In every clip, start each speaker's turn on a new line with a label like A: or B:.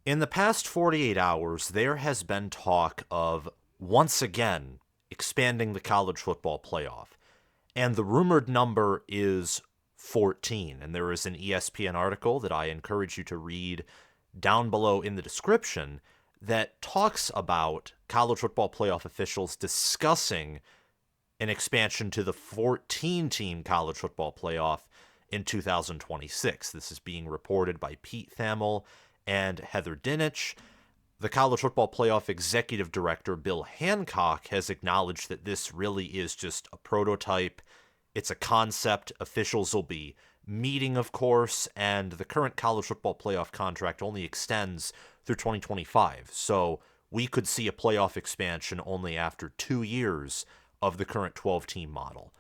A: In the past 48 hours, there has been talk of once again expanding the college football playoff. And the rumored number is 14. And there is an ESPN article that I encourage you to read down below in the description that talks about college football playoff officials discussing an expansion to the 14-team college football playoff in 2026. This is being reported by Pete Thamel and Heather Dinich. The College Football Playoff Executive Director Bill Hancock has acknowledged that this really is just a prototype. It's a concept. Officials will be meeting, of course, and the current College Football Playoff contract only extends through 2025. So we could see a playoff expansion only after 2 years of the current 12-team model.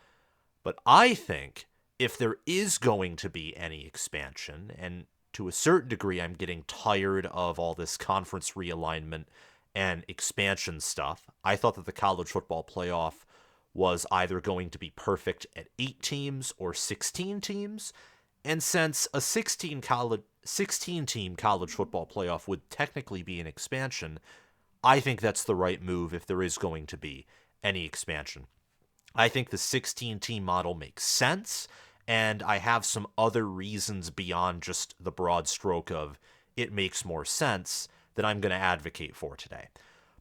A: But I think if there is going to be any expansion, and to a certain degree I'm getting tired of all this conference realignment and expansion stuff, I thought that the college football playoff was either going to be perfect at 8 teams or 16 teams. And since a 16-team college football playoff would technically be an expansion, I think that's the right move if there is going to be any expansion. I think the 16-team model makes sense, and I have some other reasons beyond just the broad stroke of it makes more sense that I'm going to advocate for today.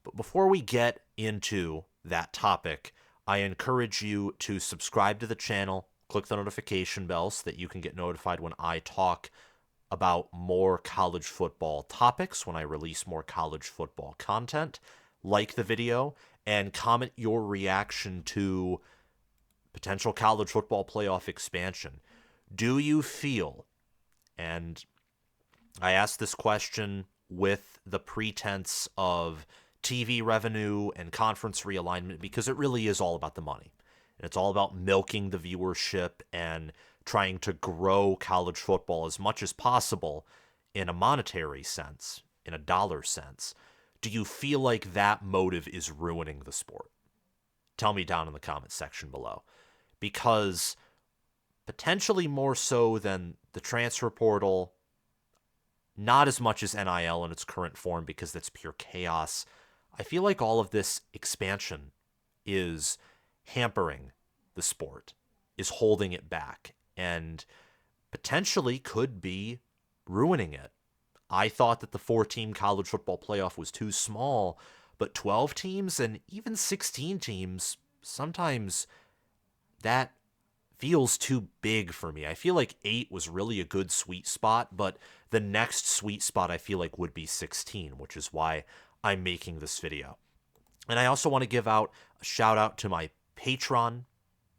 A: But before we get into that topic, I encourage you to subscribe to the channel, click the notification bell so that you can get notified when I talk about more college football topics, when I release more college football content. Like the video and comment your reaction to potential college football playoff expansion. Do you feel, and I ask this question with the pretense of TV revenue and conference realignment because it really is all about the money. And it's all about milking the viewership and trying to grow college football as much as possible in a monetary sense, in a dollar sense. Do you feel like that motive is ruining the sport? Tell me down in the comments section below. Because potentially more so than the transfer portal, not as much as NIL in its current form because that's pure chaos, I feel like all of this expansion is hampering the sport, is holding it back, and potentially could be ruining it. I thought that the 4-team college football playoff was too small, but 12 teams and even 16 teams, sometimes that feels too big for me. I feel like 8 was really a good sweet spot, but the next sweet spot I feel like would be 16, which is why I'm making this video. And I also want to give out a shout out to my Patreon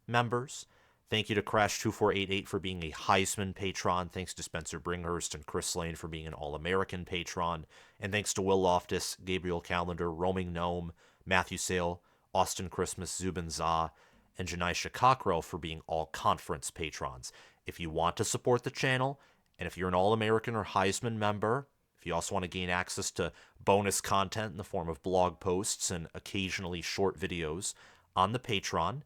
A: members. Thank you to Crash2488 for being a Heisman patron. Thanks to Spencer Bringhurst and Chris Lane for being an All-American patron. And thanks to Will Loftus, Gabriel Calendar, Roaming Gnome, Matthew Sale, Austin Christmas, Zubin Zah, and Janisha Cockrell for being all-conference patrons. If you want to support the channel, and if you're an All-American or Heisman member, if you also want to gain access to bonus content in the form of blog posts and occasionally short videos on the Patreon,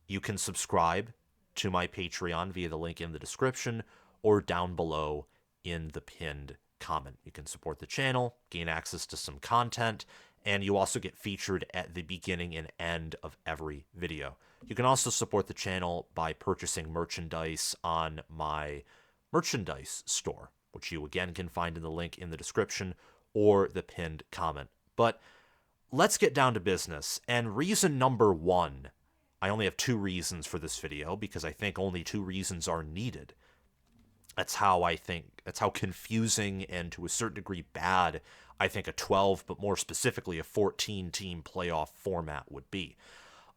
A: you can subscribe to my Patreon via the link in the description or down below in the pinned comment. You can support the channel, gain access to some content, and you also get featured at the beginning and end of every video. You can also support the channel by purchasing merchandise on my merchandise store, which you again can find in the link in the description or the pinned comment. But let's get down to business. And reason number 1, I only have 2 reasons for this video because I think only 2 reasons are needed. That's how confusing and to a certain degree bad I think a 12, but more specifically a 14-team playoff format would be.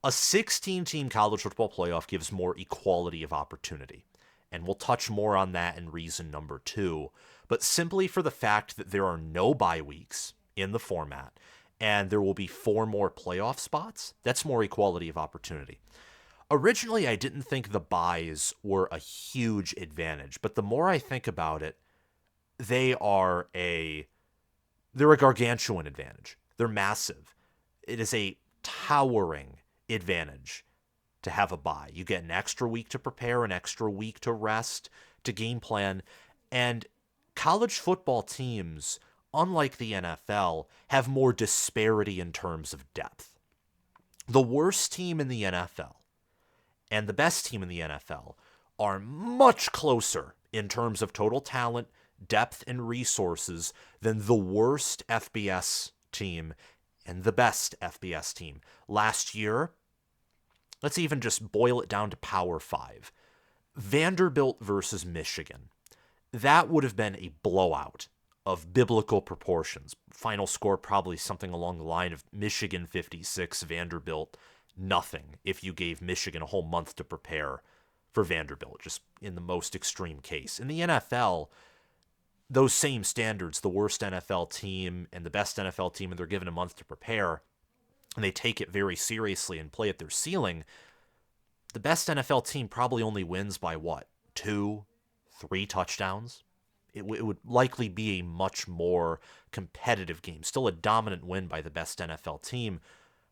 A: A 16-team college football playoff gives more equality of opportunity. And we'll touch more on that in reason number 2. But simply for the fact that there are no bye weeks in the format, and there will be 4 more playoff spots, that's more equality of opportunity. Originally, I didn't think the byes were a huge advantage, but the more I think about it, they're a gargantuan advantage. They're massive. It is a towering advantage to have a bye. You get an extra week to prepare, an extra week to rest, to game plan, and college football teams unlike the NFL, have more disparity in terms of depth. The worst team in the NFL and the best team in the NFL are much closer in terms of total talent, depth, and resources than the worst FBS team and the best FBS team. Last year, let's even just boil it down to Power 5. Vanderbilt versus Michigan. That would have been a blowout of biblical proportions. Final score probably something along the line of Michigan 56, Vanderbilt nothing, if you gave Michigan a whole month to prepare for Vanderbilt, just in the most extreme case. In the NFL, those same standards, the worst NFL team and the best NFL team, and they're given a month to prepare, and they take it very seriously and play at their ceiling, the best NFL team probably only wins by what? 2, 3 touchdowns? It would likely be a much more competitive game. Still a dominant win by the best NFL team,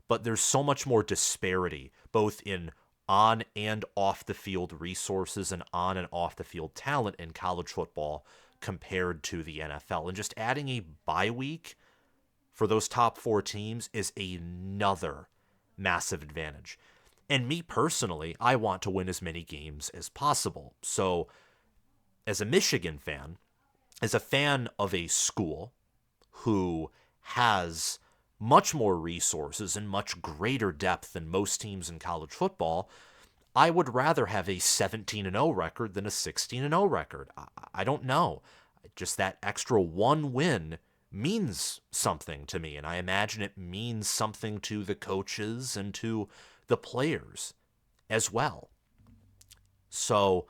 A: but there's so much more disparity, both in on and off the field resources and on and off the field talent in college football compared to the NFL. And just adding a bye week for those top 4 teams is another massive advantage. And me personally, I want to win as many games as possible. So as a Michigan fan, as a fan of a school who has much more resources and much greater depth than most teams in college football, I would rather have a 17-0 record than a 16-0 record. I don't know. Just that extra one win means something to me, and I imagine it means something to the coaches and to the players as well. So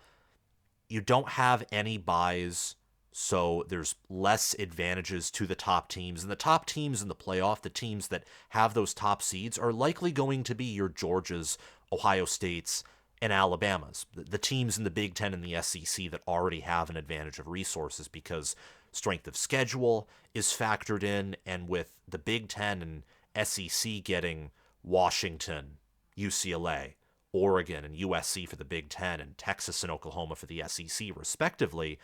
A: you don't have any buys, so there's less advantages to the top teams. And the top teams in the playoff, the teams that have those top seeds, are likely going to be your Georgias, Ohio States, and Alabamas. The teams in the Big Ten and the SEC that already have an advantage of resources because strength of schedule is factored in. And with the Big Ten and SEC getting Washington, UCLA, Oregon, and USC for the Big Ten, and Texas and Oklahoma for the SEC, respectively,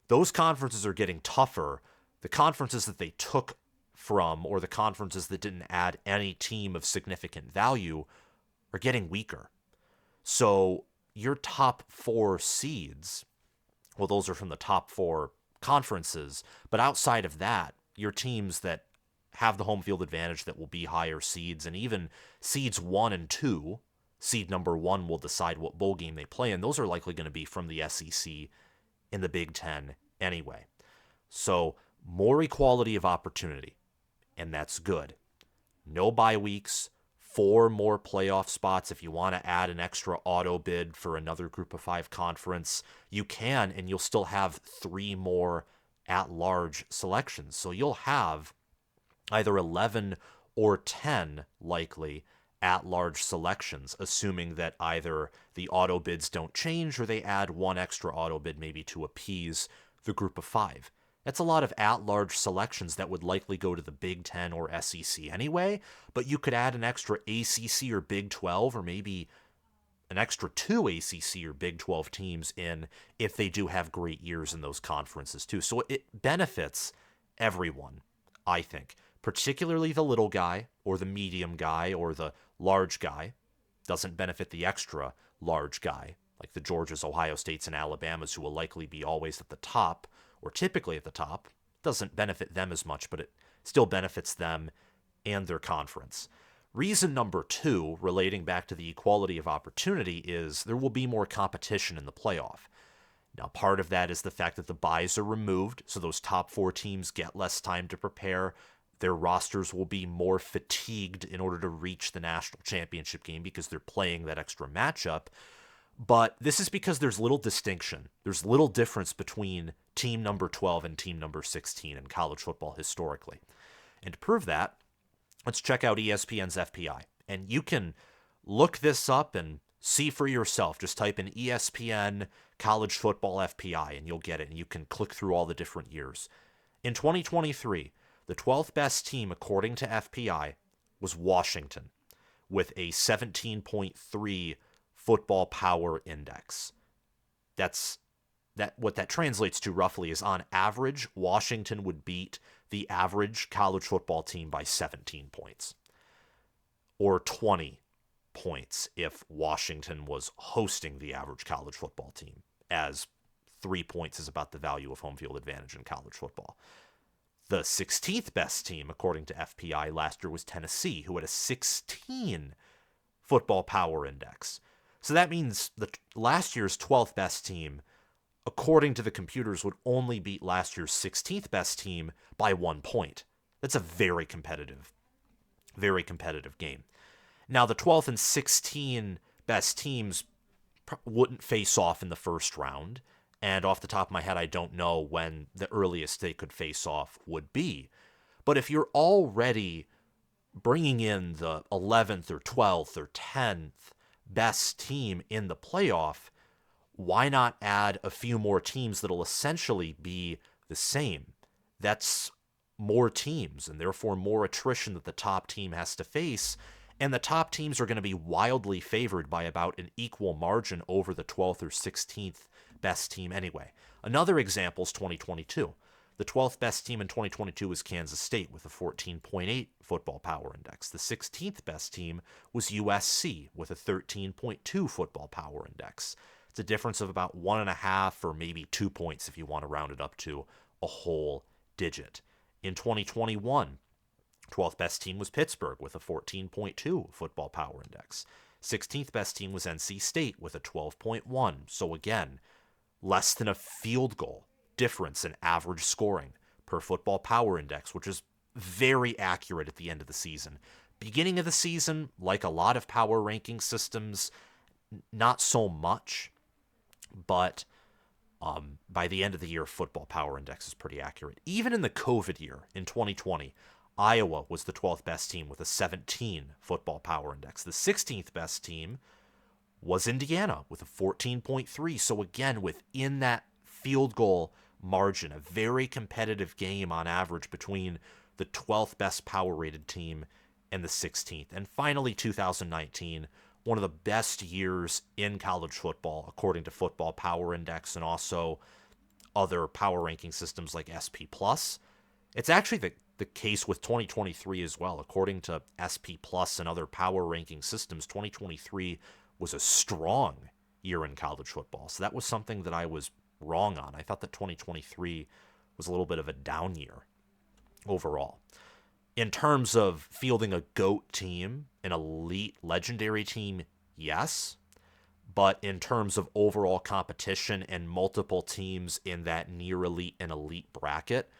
A: those conferences are getting tougher. The conferences that they took from, or the conferences that didn't add any team of significant value, are getting weaker. So your top 4 seeds, well, those are from the top 4 conferences, but outside of that, your teams that have the home field advantage that will be higher seeds, and even seeds 1 and 2, seed number 1 will decide what bowl game they play, and those are likely going to be from the SEC in the Big Ten anyway. So more equality of opportunity, and that's good. No bye weeks, 4 more playoff spots. If you want to add an extra auto bid for another group of 5 conference, you can, and you'll still have 3 more at-large selections. So you'll have either 11 or 10 likely at-large selections, assuming that either the auto bids don't change or they add 1 extra auto bid maybe to appease the group of 5. That's a lot of at-large selections that would likely go to the Big Ten or SEC anyway, but you could add an extra ACC or Big 12 or maybe an extra 2 ACC or Big 12 teams in if they do have great years in those conferences too. So it benefits everyone, I think, particularly the little guy or the medium guy or the large guy. Doesn't benefit the extra large guy, like the Georgias, Ohio States, and Alabamas, who will likely be always at the top, or typically at the top. Doesn't benefit them as much, but it still benefits them and their conference. Reason number 2, relating back to the equality of opportunity, is there will be more competition in the playoff. Now, part of that is the fact that the byes are removed, so those top 4 teams get less time to prepare. Their rosters will be more fatigued in order to reach the national championship game because they're playing that extra matchup. But this is because there's little distinction. There's little difference between team number 12 and team number 16 in college football historically. And to prove that, let's check out ESPN's FPI. And you can look this up and see for yourself. Just type in ESPN college football FPI and you'll get it. And you can click through all the different years. In 2023, the 12th best team according to FPI was Washington with a 17.3 football power index. That's what that translates to roughly is, on average, Washington would beat the average college football team by 17 points, or 20 points if Washington was hosting the average college football team, as 3 points is about the value of home field advantage in college football. The 16th best team, according to FPI, last year was Tennessee, who had a 16 football power index. So that means last year's 12th best team, according to the computers, would only beat last year's 16th best team by 1 point. That's a very competitive game. Now, the 12th and 16 best teams wouldn't face off in the first round. And off the top of my head, I don't know when the earliest they could face off would be. But if you're already bringing in the 11th or 12th or 10th best team in the playoff, why not add a few more teams that'll essentially be the same? That's more teams, and therefore more attrition that the top team has to face. And the top teams are going to be wildly favored by about an equal margin over the 12th or 16th best team anyway. Another example is 2022. The 12th best team in 2022 was Kansas State with a 14.8 football power index. The 16th best team was USC with a 13.2 football power index. It's a difference of about 1.5 or maybe 2 points if you want to round it up to a whole digit. In 2021, 12th best team was Pittsburgh with a 14.2 football power index. 16th best team was NC State with a 12.1. So again, less than a field goal difference in average scoring per football power index, which is very accurate at the end of the season. Beginning of the season, like a lot of power ranking systems, not so much, but by the end of the year, football power index is pretty accurate. Even in the COVID year, in 2020, Iowa was the 12th best team with a 17 football power index. The 16th best team was Indiana with a 14.3. So again, within that field goal margin, a very competitive game on average between the 12th best power rated team and the 16th. And finally, 2019, one of the best years in college football, according to Football Power Index and also other power ranking systems like SP+. It's actually the case with 2023 as well. According to SP+ and other power ranking systems, 2023 was a strong year in college football. So that was something that I was wrong on. I thought that 2023 was a little bit of a down year overall. In terms of fielding a GOAT team, an elite legendary team, yes. But in terms of overall competition and multiple teams in that near elite and elite bracket,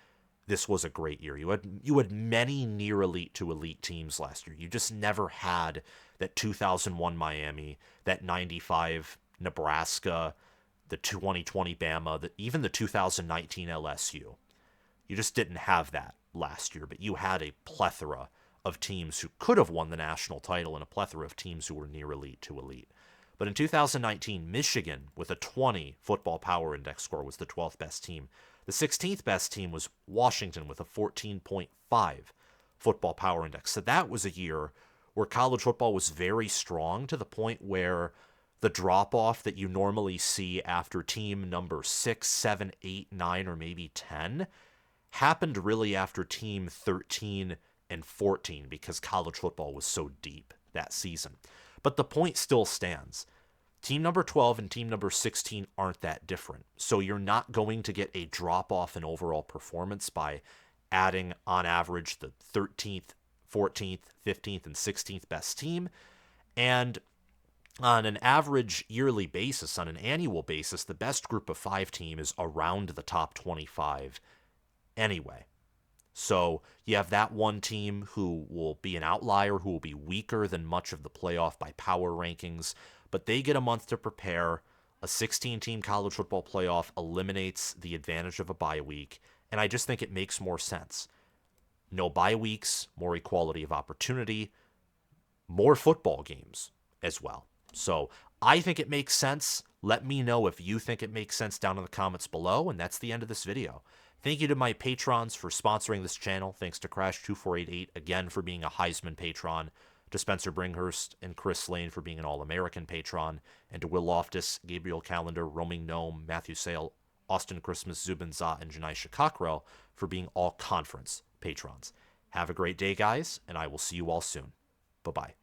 A: this was a great year. You had many near elite to elite teams last year. You just never had that 2001 Miami, that 95 Nebraska, the 2020 Bama, even the 2019 LSU. You just didn't have that last year, but you had a plethora of teams who could have won the national title and a plethora of teams who were near elite to elite. But in 2019, Michigan, with a 20 football power index score, was the 12th best team. The 16th best team was Washington with a 14.5 football power index. So that was a year where college football was very strong, to the point where the drop-off that you normally see after team number 6, 7, 8, 9, or maybe 10 happened really after team 13 and 14, because college football was so deep that season. But the point still stands. Team number 12 and team number 16 aren't that different. So you're not going to get a drop-off in overall performance by adding, on average, the 13th, 14th, 15th, and 16th best team. And on an average yearly basis, on an annual basis, the best group of 5 team is around the top 25 anyway. So you have that one team who will be an outlier, who will be weaker than much of the playoff by power rankings, but they get a month to prepare. A 16-team college football playoff eliminates the advantage of a bye week, and I just think it makes more sense. No bye weeks, more equality of opportunity, more football games as well. So I think it makes sense. Let me know if you think it makes sense down in the comments below, and that's the end of this video. Thank you to my patrons for sponsoring this channel. Thanks to Crash2488 again for being a Heisman patron, to Spencer Bringhurst and Chris Lane for being an All-American patron, and to Will Loftus, Gabriel Calendar, Roaming Gnome, Matthew Sale, Austin Christmas, Zubin Zah, and Janisha Cockrell for being all conference patrons. Have a great day, guys, and I will see you all soon. Bye-bye.